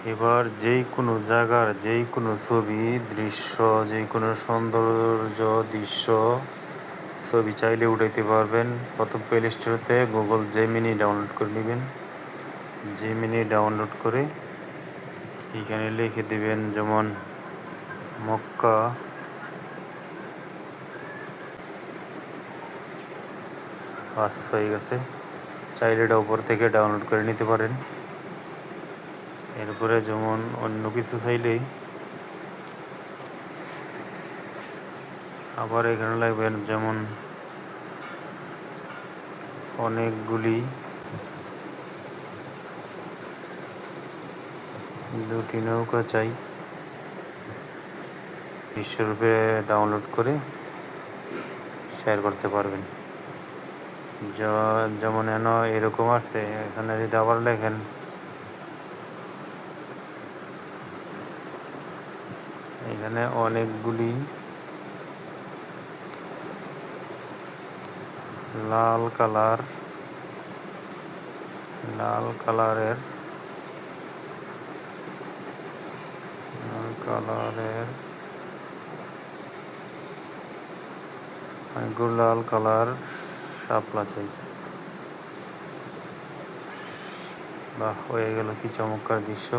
এবার যেই কোনো জায়গার যেই কোনো ছবি দৃশ্য যেই কোনো সৌন্দর্য দৃশ্য ছবি চাইলে উঠাইতে পারবেন। প্রথম প্লে স্টোরেতে গুগল জেমিনি ডাউনলোড করে নেবেন। জেমিনি ডাউনলোড করে এখানে লিখে দেবেন যেমন মক্কা, পাস হয়ে গেছে। চাইলে এটা উপর থেকে ডাউনলোড করে নিতে পারেন। এরপরে যেমন অন্য কিছু চাইলেই আবার এখানে লাগবেন যেমন অনেকগুলি, দুটি নৌকা চাই, দৃশ্যরূপে ডাউনলোড করে শেয়ার করতে পারবেন। যেমন এরকম আছে, এখানে যদি আবার লেখেন এখানে অনেকগুলি লাল কালারের অনেকগুলো লাল কালার শাপলা চাই। বাহ, হয়ে গেল কি চমৎকার দৃশ্য।